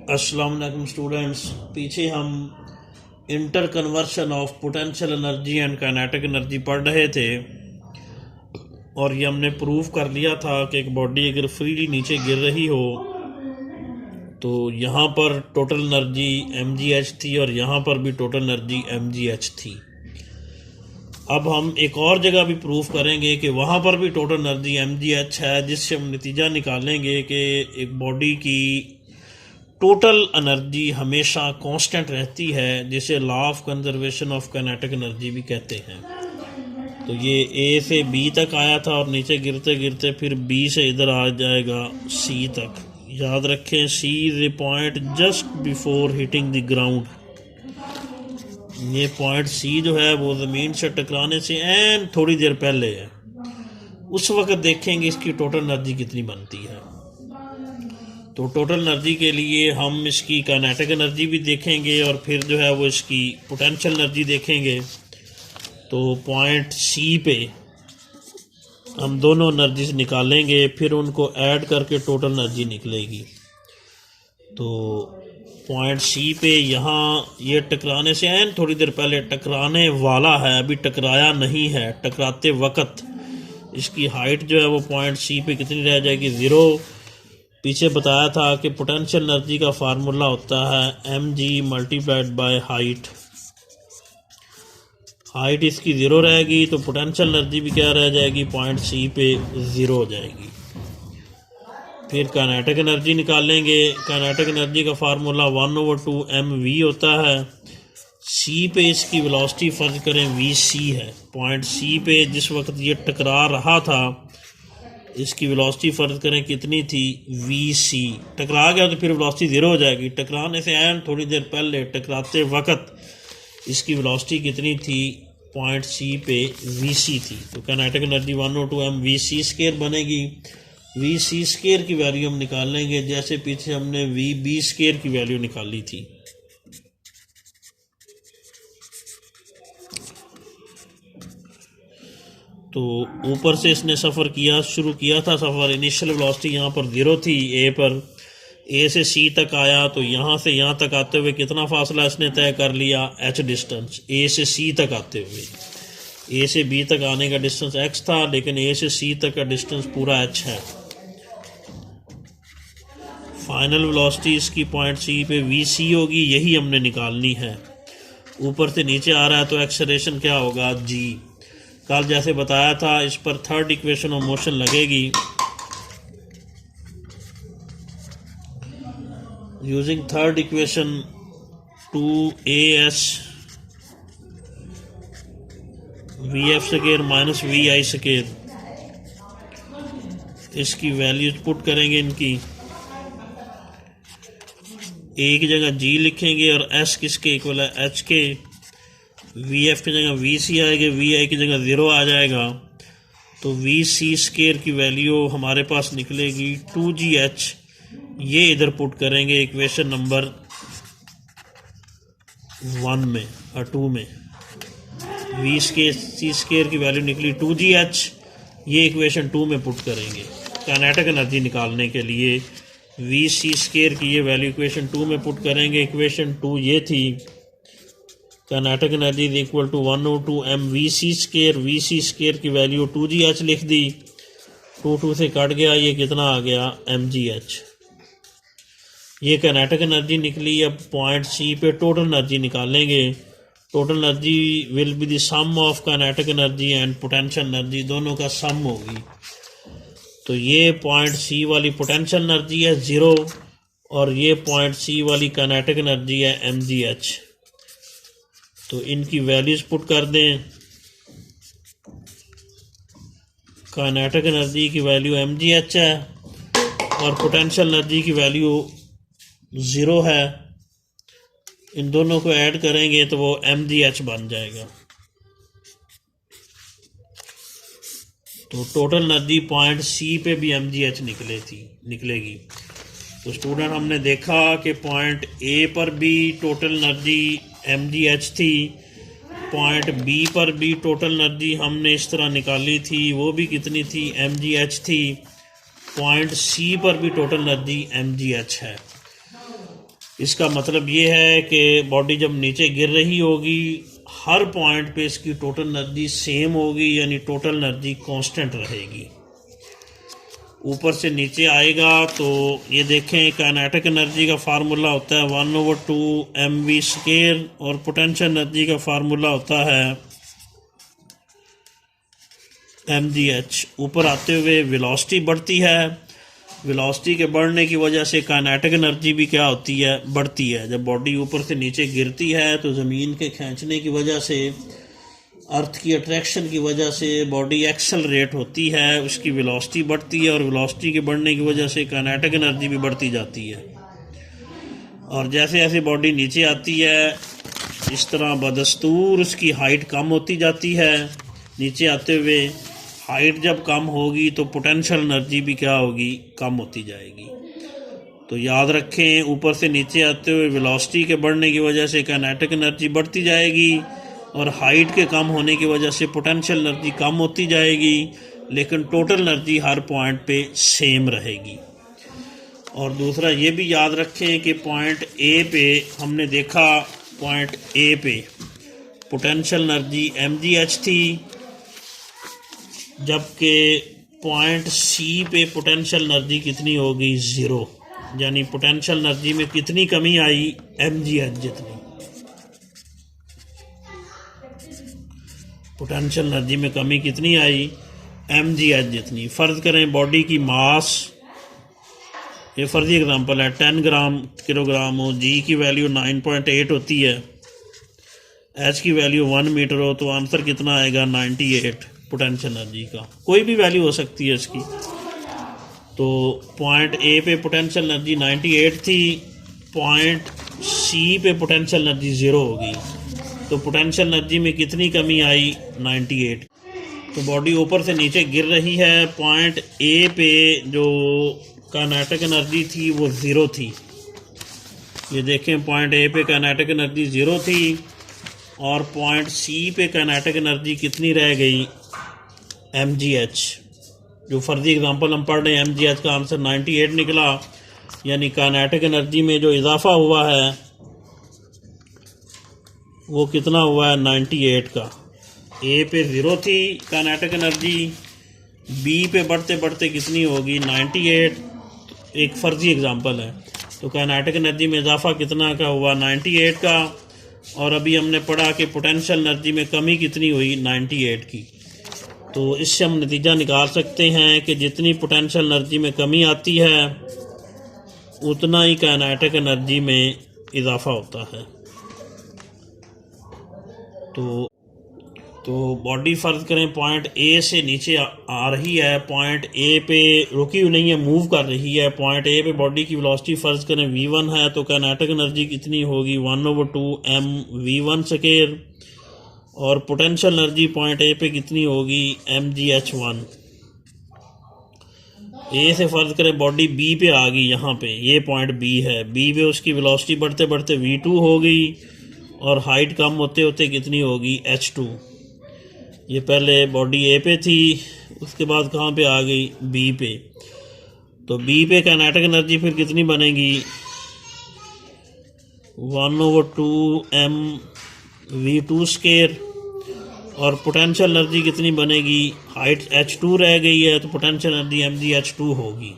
अस्सलाम वालेकुम स्टूडेंट्स। पीछे हम inter conversion of potential energy and kinetic energy पढ़ रहे थे और ये हमने प्रूव कर लिया था कि एक बॉडी अगर फ्रीली नीचे गिर रही हो तो यहाँ पर टोटल एनर्जी mgh थी और यहाँ पर भी टोटल एनर्जी mgh थी। अब हम एक और जगह भी प्रूफ करेंगे कि वहाँ पर भी टोटल एनर्जी mgh है, जिससे हम नतीजा निकालेंगे कि एक बॉडी की टोटल एनर्जी हमेशा कांस्टेंट रहती है, जिसे law of conservation of kinetic energy भी कहते हैं। तो ये ए से बी तक आया था और नीचे गिरते गिरते फिर बी से इधर आ जाएगा सी तक। याद रखें, C is a point just before hitting the ground. ये पॉइंट सी जो है वो ज़मीन से टकराने से एन थोड़ी देर पहले है। उस वक्त देखेंगे इसकी टोटल एनर्जी कितनी बनती है। तो टोटल एनर्जी के लिए हम इसकी काइनेटिक एनर्जी भी देखेंगे और फिर जो है वो इसकी पोटेंशियल एनर्जी देखेंगे। तो पॉइंट सी पे हम दोनों एनर्जीज निकालेंगे, फिर उनको ऐड करके टोटल एनर्जी निकलेगी। तो पॉइंट सी पे यहाँ ये टकराने से एन थोड़ी देर पहले टकराने वाला है, अभी टकराया नहीं है। टकराते वक्त इसकी हाइट जो है वो पॉइंट सी पे कितनी रह जाएगी? 0। पीछे बताया था कि पोटेंशियल एनर्जी का फार्मूला होता है mg multiplied by height. Height इसकी 0 रहेगी तो पोटेंशियल एनर्जी भी क्या रह जाएगी? पॉइंट सी पे 0 हो जाएगी। फिर काइनेटिक एनर्जी निकालेंगे। काइनेटिक एनर्जी का फार्मूला 1/2mv होता है। सी पे इसकी वेलोसिटी फर्ज करें vc है। पॉइंट सी पे जिस वक्त ये टकरा रहा था इसकी वेलोसिटी फर्ज करें कितनी थी? vc। टकरा गया तो फिर वेलोसिटी 0 हो जाएगी। टकराने से एन थोड़ी देर पहले टकराते वक्त इसकी वेलोसिटी कितनी थी? पॉइंट सी पे vc थी। तो काइनेटिक एनर्जी 1/2mvc² बनेगी। vc² की वैल्यू हम निकाल लेंगे, जैसे पीछे हमने vb² की वैल्यू निकाली थी। तो ऊपर से इसने सफ़र किया, शुरू किया था सफ़र। इनिशियल वेलोसिटी यहाँ पर 0 थी ए पर। ए से सी तक आया तो यहाँ से यहाँ तक आते हुए कितना फासला इसने तय कर लिया? h distance. ए से सी तक आते हुए ए से बी तक आने का डिस्टेंस x था, लेकिन ए से सी तक का डिस्टेंस पूरा h है। फाइनल वेलोसिटी इसकी पॉइंट सी पे vc होगी, यही हमने निकालनी है। ऊपर से नीचे आ रहा है तो एक्सेलरेशन क्या होगा? g। कल जैसे बताया था इस पर थर्ड इक्वेशन ऑफ मोशन लगेगी। Using third equation 2as vf² minus vi²। इसकी वैल्यूज पुट करेंगे इनकी। ए की जगह g लिखेंगे और s किसके इक्वल है? h के। vf की जगह vc आएगा, vi की जगह 0 आ जाएगा। तो vc² की वैल्यू हमारे पास निकलेगी 2gh। ये इधर पुट करेंगे इक्वेशन नंबर 1 में और 2 में। vc² की वैल्यू निकली 2gh, ये इक्वेशन 2 में पुट करेंगे काइनेटिक एनर्जी निकालने के लिए। vc² की ये वैल्यू इक्वेशन 2 में पुट करेंगे। इक्वेशन 2 ये थी, kinetic energy is equal to 1/2mvc²। vc² की वैल्यू 2gh लिख दी। 2 से कट गया, ये कितना आ गया? mgh। ये काइनेटिक एनर्जी निकली। अब पॉइंट सी पे टोटल एनर्जी निकालेंगे। Total energy will be the sum of kinetic energy and potential energy, दोनों का सम होगी। तो ये पॉइंट सी वाली पोटेंशियल एनर्जी है 0 और ये पॉइंट सी वाली काइनेटिक एनर्जी है mgh। तो इनकी वैल्यूज पुट कर दें। काइनेटिक एनर्जी की वैल्यू mgh है और पोटेंशियल एनर्जी की वैल्यू 0 है। इन दोनों को ऐड करेंगे तो वो mgh बन जाएगा। तो टोटल एनर्जी पॉइंट सी पे भी mgh निकलेगी। तो स्टूडेंट, हमने देखा कि पॉइंट ए पर भी टोटल एनर्जी mgh थी, पॉइंट बी पर भी टोटल एनर्जी हमने इस तरह निकाली थी, वो भी कितनी थी? mgh थी। पॉइंट सी पर भी टोटल एनर्जी mgh है। इसका मतलब ये है कि बॉडी जब नीचे गिर रही होगी हर पॉइंट पे इसकी टोटल एनर्जी सेम होगी, यानी टोटल एनर्जी कांस्टेंट रहेगी। ऊपर से नीचे आएगा तो ये देखें काइनेटिक एनर्जी का फार्मूला होता है 1/2 mv², और पोटेंशियल एनर्जी का फार्मूला होता है mgh। ऊपर आते हुए वेलोसिटी बढ़ती है, वेलोसिटी के बढ़ने की वजह से काइनेटिक एनर्जी भी क्या होती है, बढ़ती है। जब बॉडी ऊपर से नीचे गिरती है तो ज़मीन के खींचने की वजह से, अर्थ की अट्रैक्शन की वजह से बॉडी एक्सेलरेट होती है, उसकी वेलोसिटी बढ़ती है, और वेलोसिटी के बढ़ने की वजह से काइनेटिक एनर्जी भी बढ़ती जाती है। और जैसे जैसे बॉडी नीचे आती है इस तरह बदस्तूर उसकी हाइट कम होती जाती है। नीचे आते हुए हाइट जब कम होगी तो पोटेंशियल एनर्जी भी क्या होगी, कम होती जाएगी। तो याद रखें, ऊपर से नीचे आते हुए वेलोसिटी के बढ़ने की वजह से काइनेटिक एनर्जी बढ़ती जाएगी, और हाइट के कम होने की वजह से पोटेंशियल एनर्जी कम होती जाएगी, लेकिन टोटल एनर्जी हर पॉइंट पे सेम रहेगी। और दूसरा ये भी याद रखें कि पॉइंट ए पे हमने देखा, पॉइंट ए पे पोटेंशियल एनर्जी mgh थी, जबकि पॉइंट सी पे पोटेंशियल एनर्जी कितनी होगी, 0। यानी पोटेंशियल एनर्जी में कितनी कमी आई, mgh जितनी। पोटेंशियल एनर्जी में कमी कितनी आई, mgh जितनी। फ़र्ज़ करें बॉडी की मास, ये फर्जी एग्जांपल है, 10 ग्राम किलोग्राम हो, जी की वैल्यू 9.8 होती है, एच की वैल्यू 1 मीटर हो, तो आंसर कितना आएगा, 98 पोटेंशियल एनर्जी का। कोई भी वैल्यू हो सकती है इसकी। तो पॉइंट ए पे पोटेंशियल एनर्जी 98 थी, पॉइंट सी पे पोटेंशियल एनर्जी 0 होगी, तो पोटेंशियल एनर्जी में कितनी कमी आई, 98। तो बॉडी ऊपर से नीचे गिर रही है, पॉइंट ए पे जो काइनेटिक एनर्जी थी वो 0 थी। ये देखें, पॉइंट ए पे काइनेटिक एनर्जी 0 थी, और पॉइंट सी पे काइनेटिक एनर्जी कितनी रह गई, mgh। जो फर्जी एग्जांपल हम पढ़ रहे हैं, mgh का आंसर 98 निकला, यानी काइनेटिक एनर्जी में जो इजाफा हुआ है वो कितना हुआ है, 98 का। ए पे 0 थी काइनेटिक एनर्जी, बी पे बढ़ते बढ़ते कितनी होगी, 98। एक फर्जी एग्जांपल है, तो काइनेटिक एनर्जी में इजाफा कितना का हुआ, 98 का। और अभी हमने पढ़ा कि पोटेंशियल एनर्जी में कमी कितनी हुई, 98 की। तो इससे हम नतीजा निकाल सकते हैं कि जितनी पोटेंशियल एनर्जी में कमी आती है उतना ही काइनेटिक एनर्जी में इजाफा होता है। तो बॉडी फ़र्ज करें पॉइंट ए से नीचे आ रही है, पॉइंट ए पे रुकी हुई नहीं है, मूव कर रही है। पॉइंट ए पे बॉडी की वेलोसिटी फ़र्ज करें v1 है, तो काइनेटिक एनर्जी कितनी होगी, 1/2 mv1²। और पोटेंशियल एनर्जी पॉइंट ए पे कितनी होगी, mgh1। ए से फ़र्ज करें बॉडी बी पे आ गई, यहाँ पे ये पॉइंट बी है, बी पे उसकी वेलोसिटी बढ़ते बढ़ते v2 हो गई, और हाइट कम होते होते कितनी होगी, h2। ये पहले बॉडी ए पे थी, उसके बाद कहाँ पे आ गई, बी पे। तो बी पे काइनेटिक एनर्जी फिर कितनी बनेगी, 1/2 mv2²। और पोटेंशियल एनर्जी कितनी बनेगी, हाइट h2 रह गई है, तो पोटेंशियल एनर्जी mgh2 होगी।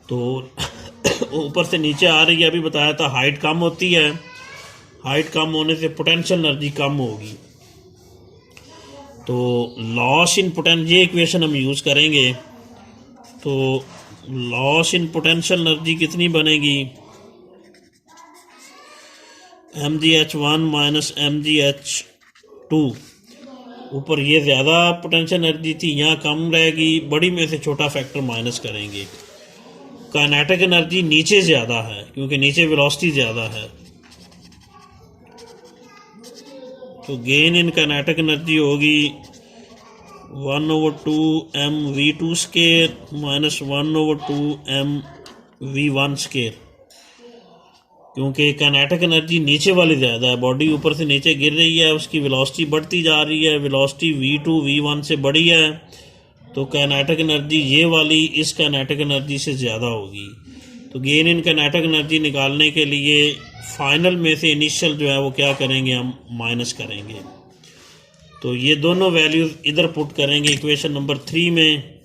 तो ऊपर से नीचे आ रही है, अभी बताया था हाइट कम होती है, हाइट कम होने से पोटेंशियल एनर्जी कम होगी। तो लॉस इन पोटेंशियल, ये इक्वेशन हम यूज़ करेंगे, तो लॉस इन पोटेंशियल एनर्जी कितनी बनेगी, mgh1 माइनस mgh2। ऊपर ये ज़्यादा पोटेंशियल एनर्जी थी, यहाँ कम रहेगी, बड़ी में से छोटा फैक्टर माइनस करेंगे। काइनेटिक एनर्जी नीचे ज़्यादा है क्योंकि नीचे वेलोसिटी ज़्यादा है, तो गेन इन काइनेटिक एनर्जी होगी 1/2 mv2² माइनस 1/2 mv1²। क्योंकि काइनेटिक एनर्जी नीचे वाली ज़्यादा है, बॉडी ऊपर से नीचे गिर रही है, उसकी वेलोसिटी बढ़ती जा रही है, वेलोसिटी v2 v1 से बड़ी है, तो काइनेटिक एनर्जी ये वाली इस काइनेटिक एनर्जी से ज़्यादा होगी। तो गेन इन काइनेटिक एनर्जी निकालने के लिए फाइनल में से इनिशियल जो है वो क्या करेंगे, हम माइनस करेंगे। तो ये दोनों वैल्यूज इधर पुट करेंगे इक्वेशन नंबर 3 में।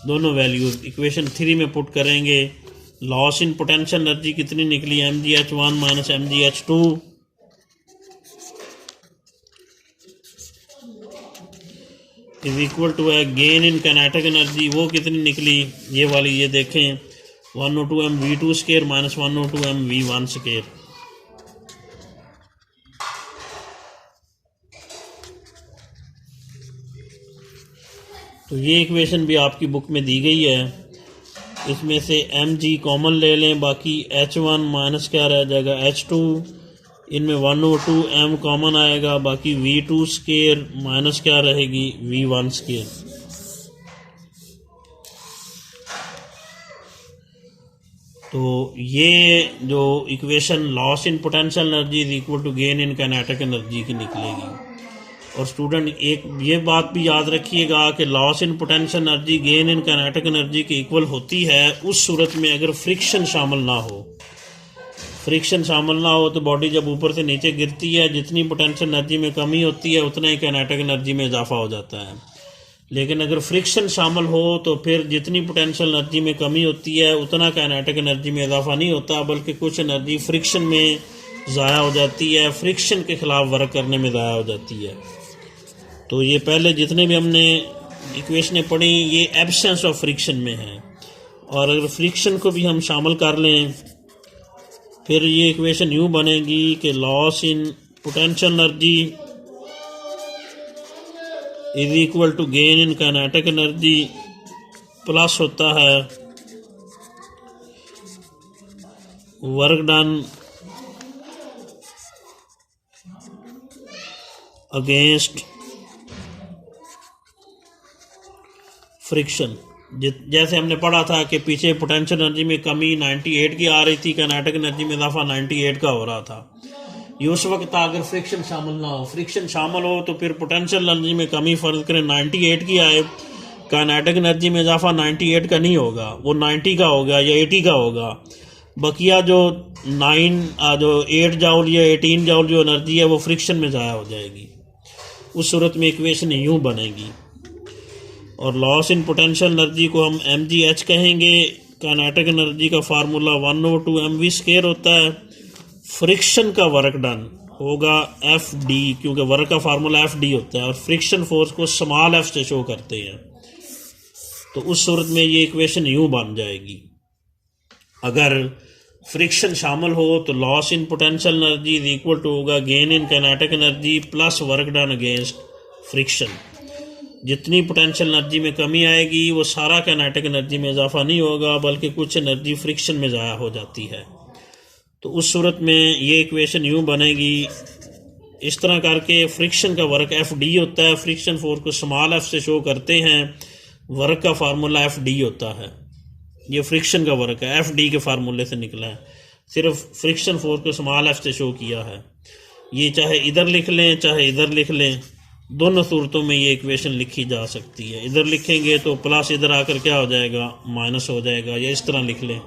दोनों वैल्यूज इक्वेशन 3 में पुट करेंगे। लॉस इन पोटेंशियल एनर्जी कितनी निकली, mgh1 माइनस mgh2 इज इक्वल टू है गेन इन काइनेटिक एनर्जी, वो कितनी निकली, ये वाली, ये देखें 102 mv2 square minus 102 mv1 square. तो ये इक्वेशन भी आपकी बुक में दी गई है। इसमें से mg कॉमन ले लें, बाकी h1 माइनस क्या रह जाएगा h2, इनमें 102 m कॉमन आएगा, बाकी v2 स्केयर माइनस क्या रहेगी v1 स्केयर। तो ये जो equation loss in potential energy is equal to gain in kinetic energy की निकलेगी। और स्टूडेंट एक ये बात भी याद रखिएगा कि loss in potential energy gain in kinetic energy के इक्वल होती है उस सूरत में अगर फ्रिक्शन शामिल ना हो। फ्रिक्शन शामिल ना हो तो बॉडी जब ऊपर से नीचे गिरती है, जितनी पोटेंशियल एनर्जी में कमी होती है उतना ही काइनेटिक एनर्जी में इजाफा हो जाता है। लेकिन अगर फ्रिक्शन शामिल हो तो फिर जितनी पोटेंशियल एनर्जी में कमी होती है उतना काइनेटिक एनर्जी में इजाफा नहीं होता, बल्कि कुछ एनर्जी फ्रिक्शन में ज़ाया हो जाती है, फ्रिक्शन के ख़िलाफ़ वर्क करने में ज़ाया हो जाती है। तो ये पहले जितने भी हमने इक्वेशनें पढ़ी ये एब्सेंस ऑफ फ्रिक्शन में है, और अगर फ्रिक्शन को भी हम शामिल कर लें फिर ये इक्वेशन यूँ बनेगी कि loss in potential energy is equal to gain in kinetic energy plus होता है वर्क डन अगेंस्ट फ्रिक्शन। जैसे हमने पढ़ा था कि पीछे पोटेंशियल एनर्जी में कमी 98 की आ रही थी, काइनेटिक एनर्जी में इजाफा 98 का हो रहा था। ये उस वक्त था अगर फ्रिक्शन शामिल ना हो। फ्रिक्शन शामिल हो तो फिर पोटेंशियल एनर्जी में कमी फर्ज करें 98 की आए, काइनेटिक एनर्जी में इजाफा 98 का नहीं होगा, वो 90 का होगा या 80 का होगा। बकिया जो 8 जाउल या 18 जाउल जो एनर्जी है वो फ्रिक्शन में ज़ाया हो जाएगी। उस सूरत में इक्वेशन यूँ बनेगी। और लॉस इन पोटेंशियल एनर्जी को हम mgh कहेंगे। काइनेटिक एनर्जी का फार्मूला 1/2 mv स्केयर होता है। फ्रिक्शन का वर्क डन होगा fd, क्योंकि वर्क का फार्मूला fd होता है और फ्रिक्शन फोर्स को स्मॉल f से शो करते हैं। तो उस सूरत में ये इक्वेशन यूँ बन जाएगी। अगर फ्रिक्शन शामिल हो तो loss in potential energy is equal to होगा gain in kinetic energy plus work done against friction. जितनी पोटेंशियल एनर्जी में कमी आएगी वो सारा काइनेटिक एनर्जी में इजाफा नहीं होगा, बल्कि कुछ एनर्जी फ्रिक्शन में ज़ाया हो जाती है। तो उस सूरत में ये इक्वेशन यूँ बनेगी। इस तरह करके फ्रिक्शन का वर्क fd होता है, फ्रिक्शन फोर्स को स्मॉल f से शो करते हैं, वर्क का फार्मूला fd होता है। ये फ्रिक्शन का वर्क है, fd के फार्मूले से निकला है, सिर्फ फ्रिक्शन फोर्स को स्मॉल f से शो किया है। ये चाहे इधर लिख लें चाहे इधर लिख लें, दोनों सूरतों में ये इक्वेशन लिखी जा सकती है। इधर लिखेंगे तो प्लस इधर आकर क्या हो जाएगा, माइनस हो जाएगा, या इस तरह लिख लें।